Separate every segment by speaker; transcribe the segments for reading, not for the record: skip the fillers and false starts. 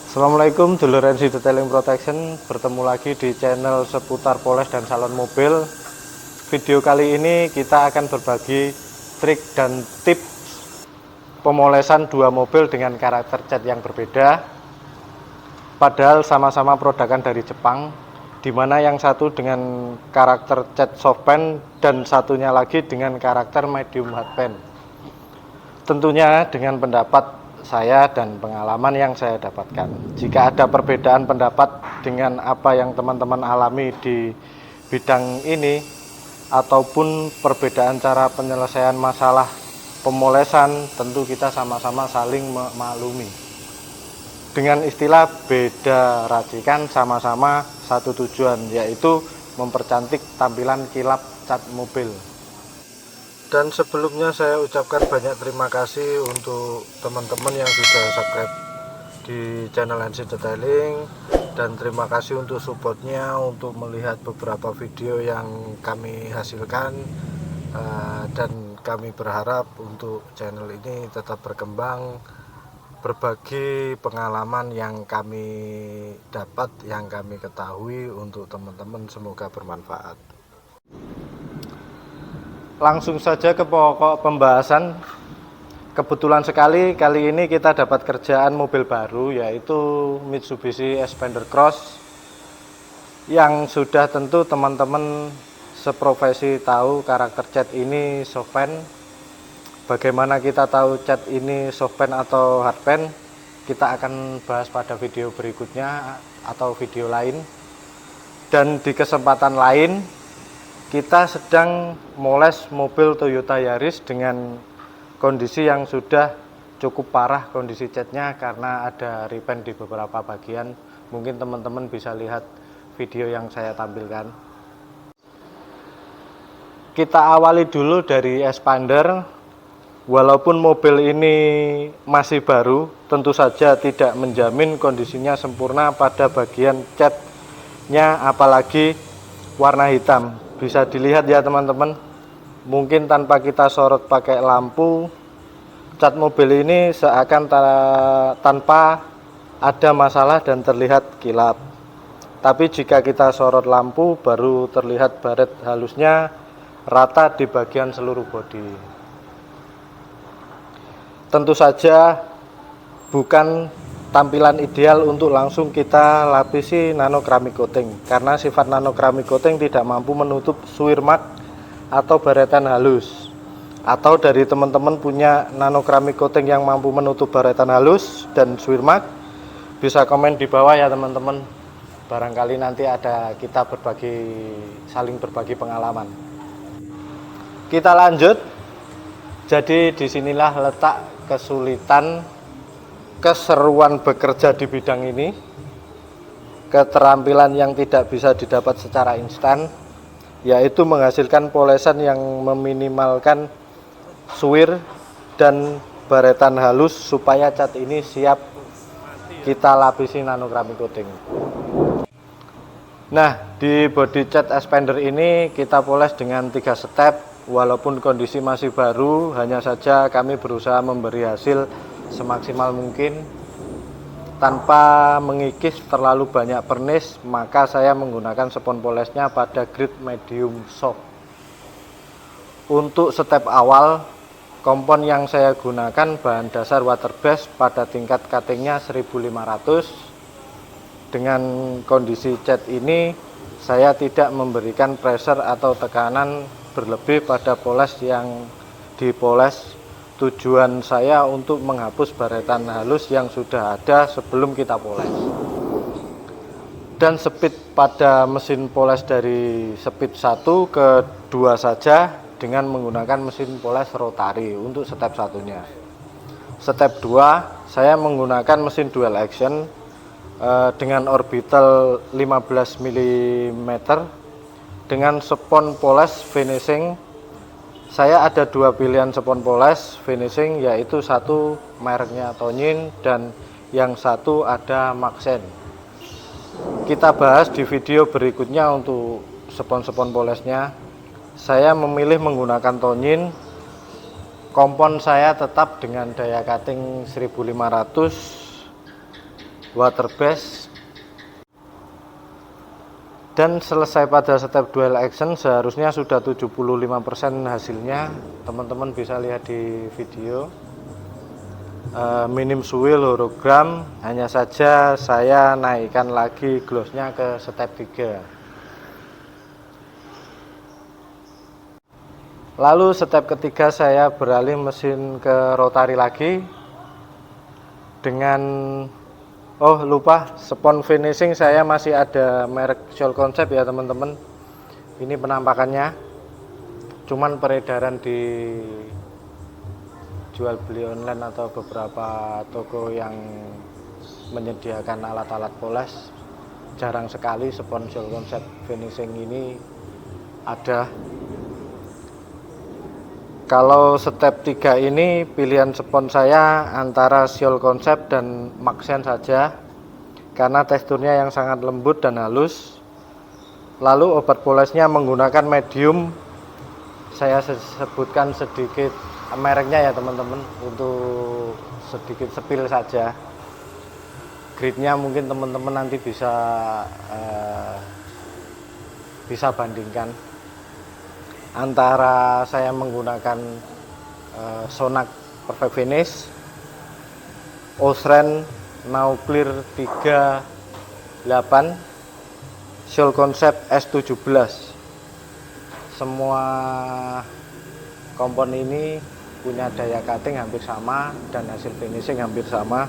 Speaker 1: Assalamualaikum dulur NC Detailing Protection, bertemu lagi di channel seputar poles dan salon mobil. Video kali ini kita akan berbagi trik dan tips pemolesan dua mobil dengan karakter cat yang berbeda, padahal sama-sama produkan dari Jepang, dimana yang satu dengan karakter cat soft paint dan satunya lagi dengan karakter medium hard paint. Tentunya dengan pendapat saya dan pengalaman yang saya dapatkan. Jika ada perbedaan pendapat dengan apa yang teman-teman alami di bidang ini, ataupun perbedaan cara penyelesaian masalah pemolesan, tentu kita sama-sama saling memaklumi. Dengan istilah beda racikan, sama-sama satu tujuan, yaitu mempercantik tampilan kilap cat mobil. Dan sebelumnya saya ucapkan banyak terima kasih untuk teman-teman yang sudah subscribe di channel NC Detailing, dan terima kasih untuk supportnya untuk melihat beberapa video yang kami hasilkan, dan kami berharap untuk channel ini tetap berkembang, berbagi pengalaman yang kami dapat, yang kami ketahui untuk teman-teman, semoga bermanfaat. Langsung saja ke pokok pembahasan. Kebetulan sekali kali ini kita dapat kerjaan mobil baru, yaitu Mitsubishi Xpander Cross, yang sudah tentu teman-teman seprofesi tahu karakter cat ini soft paint. Bagaimana kita tahu cat ini soft paint atau hard paint, kita akan bahas pada video berikutnya atau video lain. Dan di kesempatan lain kita sedang moles mobil Toyota Yaris dengan kondisi yang sudah cukup parah kondisi catnya karena ada repaint di beberapa bagian. Mungkin teman-teman bisa lihat video yang saya tampilkan. Kita awali dulu dari Xpander. Walaupun mobil ini masih baru, tentu saja tidak menjamin kondisinya sempurna pada bagian catnya, apalagi warna hitam. Bisa dilihat ya teman-teman, mungkin tanpa kita sorot pakai lampu, cat mobil ini seakan tanpa ada masalah dan terlihat kilap. Tapi jika kita sorot lampu, baru terlihat baret halusnya rata di bagian seluruh bodi. Tentu saja bukan tampilan ideal untuk langsung kita lapisi nano keramik coating, karena sifat nano keramik coating tidak mampu menutup suir mark atau baretan halus. Atau dari teman-teman punya nano keramik coating yang mampu menutup baretan halus dan suir mark, bisa komen di bawah ya teman-teman. Barangkali nanti ada kita saling berbagi pengalaman. Kita lanjut. Jadi disinilah letak kesulitan, keseruan bekerja di bidang ini, keterampilan yang tidak bisa didapat secara instan, yaitu menghasilkan polesan yang meminimalkan suir dan baretan halus supaya cat ini siap kita lapisi nano keramik coating. Nah, di body cat Xpander ini kita poles dengan 3 step. Walaupun kondisi masih baru, hanya saja kami berusaha memberi hasil semaksimal mungkin tanpa mengikis terlalu banyak pernis. Maka saya menggunakan spon polesnya pada grade medium soft. Untuk step awal, kompon yang saya gunakan bahan dasar water base pada tingkat cuttingnya 1500. Dengan kondisi cat ini, saya tidak memberikan pressure atau tekanan berlebih pada poles yang dipoles. Tujuan saya untuk menghapus baretan halus yang sudah ada sebelum kita poles. Dan speed pada mesin poles dari speed 1 ke 2 saja dengan menggunakan mesin poles rotari untuk step satunya. Step 2 saya menggunakan mesin dual action dengan orbital 15 mm dengan spon poles finishing. Saya ada 2 pilihan spon poles finishing, yaitu satu mereknya Tonyin dan yang satu ada Maxen. Kita bahas di video berikutnya untuk spon-spon polesnya. Saya memilih menggunakan Tonyin. Kompon saya tetap dengan daya cutting 1500 water base, dan selesai pada step dual action. Seharusnya sudah 75% hasilnya, teman-teman bisa lihat di video. Minim suil hologram, hanya saja saya naikkan lagi glossnya ke step 3. Lalu step ketiga saya beralih mesin ke rotari lagi dengan lupa, spon finishing saya masih ada merek Soul Concept ya teman-teman. Ini penampakannya, cuman peredaran di jual beli online atau beberapa toko yang menyediakan alat-alat poles, jarang sekali spon Soul Concept finishing ini ada. Kalau step 3 ini pilihan spon saya antara Soul Concept dan Maxxen saja, karena teksturnya yang sangat lembut dan halus. Lalu obat polesnya menggunakan medium, saya sebutkan sedikit mereknya ya teman-teman, untuk sedikit sepil saja. Grade-nya mungkin teman-teman nanti bisa bandingkan antara saya menggunakan Sonac Perfect Finish, Osren Now Clear 38, Soul Concept S17. Semua kompon ini punya daya cutting hampir sama dan hasil finishing hampir sama.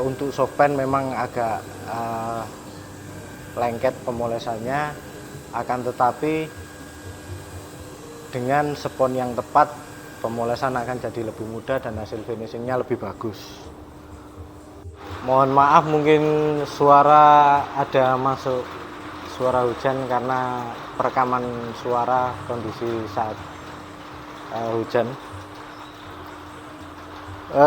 Speaker 1: Untuk softpen memang agak lengket pemolesannya, akan tetapi dengan spon yang tepat pemolesan akan jadi lebih mudah dan hasil finishingnya lebih bagus. Mohon maaf mungkin ada masuk suara hujan karena perekaman suara kondisi saat hujan.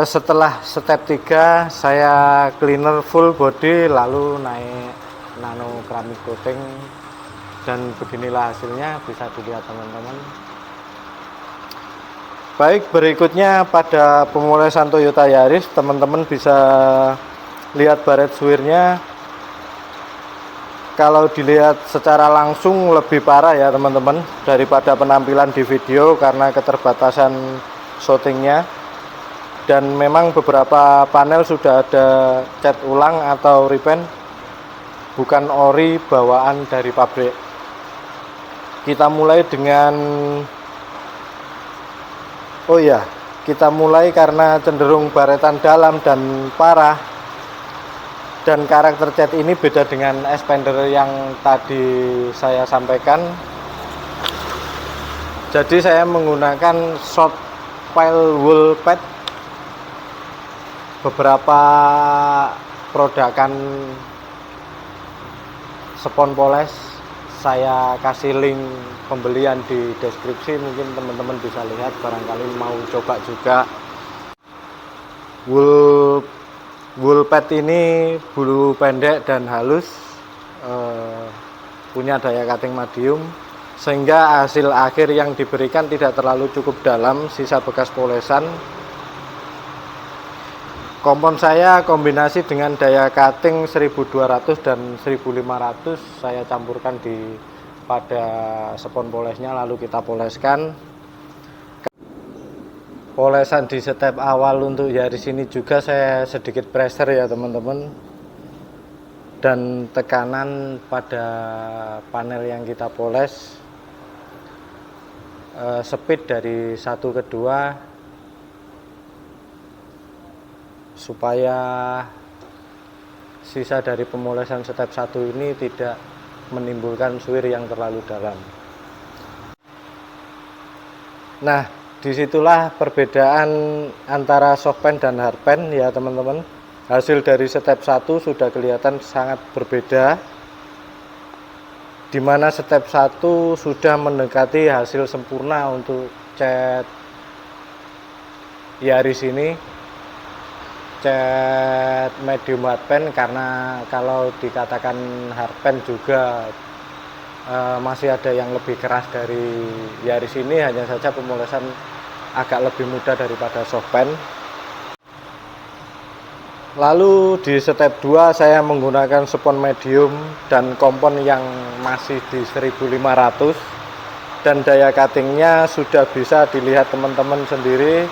Speaker 1: Setelah step 3 saya cleaner full body, lalu naik nano keramik coating, dan beginilah hasilnya, bisa dilihat teman-teman. Baik, berikutnya pada pemolesan Toyota Yaris, teman-teman bisa lihat baret suirnya. Kalau dilihat secara langsung lebih parah ya teman-teman daripada penampilan di video karena keterbatasan shootingnya. Dan memang beberapa panel sudah ada cat ulang atau repaint, bukan ori bawaan dari pabrik. Kita mulai karena cenderung baretan dalam dan parah, dan karakter cat ini beda dengan expander yang tadi saya sampaikan. Jadi saya menggunakan short pile wool pad. Beberapa produkan spon poles saya kasih link pembelian di deskripsi, mungkin teman-teman bisa lihat, barangkali mau coba juga. Wool pad ini bulu pendek dan halus, punya daya cutting medium, sehingga hasil akhir yang diberikan tidak terlalu cukup dalam, sisa bekas polesan. Kompon saya kombinasi dengan daya cutting 1200 dan 1500, saya campurkan pada spon polesnya, lalu kita poleskan. Polesan di step awal untuk Yaris ini juga saya sedikit pressure ya teman-teman, dan tekanan pada panel yang kita poles, speed dari 1 ke 2, supaya sisa dari pemolesan step 1 ini tidak menimbulkan suir yang terlalu dalam. Nah, disitulah perbedaan antara softpen dan hardpen ya teman-teman. Hasil dari step 1 sudah kelihatan sangat berbeda, dimana step 1 sudah mendekati hasil sempurna untuk cat Yaris ini, cat medium hardpen, karena kalau dikatakan hardpen juga masih ada yang lebih keras dari Yaris ini, hanya saja pemolesan agak lebih mudah daripada softpen. Lalu di step 2 saya menggunakan spon medium dan kompon yang masih di 1500, dan daya cuttingnya sudah bisa dilihat teman-teman sendiri,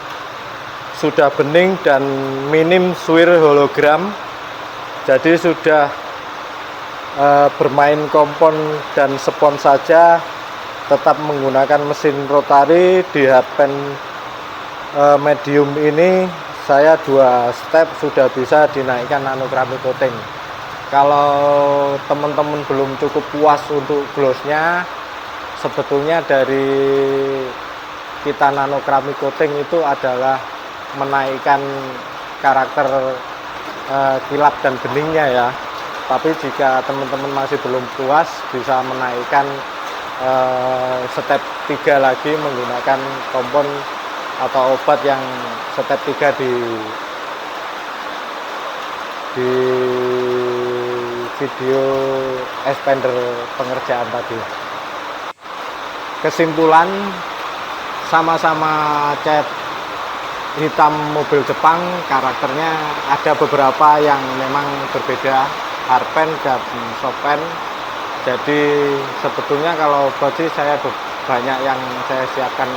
Speaker 1: sudah bening dan minim suir hologram. Jadi sudah bermain kompon dan spon saja, tetap menggunakan mesin rotari. Di hardpan medium ini saya 2 step sudah bisa dinaikkan nano keramik coating. Kalau teman-teman belum cukup puas untuk glossnya, sebetulnya dari kita nano keramik coating itu adalah menaikkan karakter kilap dan beningnya ya. Tapi jika teman-teman masih belum puas, bisa menaikkan step 3 lagi menggunakan kompon atau obat yang step 3 di video expander pengerjaan tadi. Kesimpulan, sama-sama cat hitam mobil Jepang, karakternya ada beberapa yang memang berbeda, hardpan dan softpan. Jadi sebetulnya kalau body saya banyak yang saya siapkan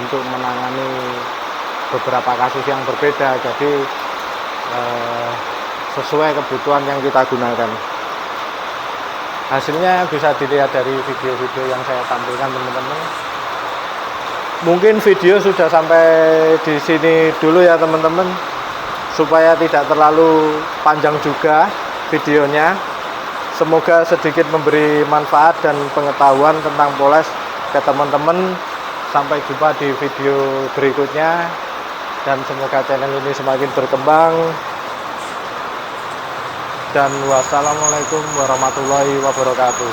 Speaker 1: untuk menangani beberapa kasus yang berbeda, jadi sesuai kebutuhan yang kita gunakan. Hasilnya bisa dilihat dari video-video yang saya tampilkan teman-teman. Mungkin video sudah sampai di sini dulu ya teman-teman, supaya tidak terlalu panjang juga videonya. Semoga sedikit memberi manfaat dan pengetahuan tentang poles ke teman-teman. Sampai jumpa di video berikutnya, dan semoga channel ini semakin berkembang. Dan wassalamualaikum warahmatullahi wabarakatuh.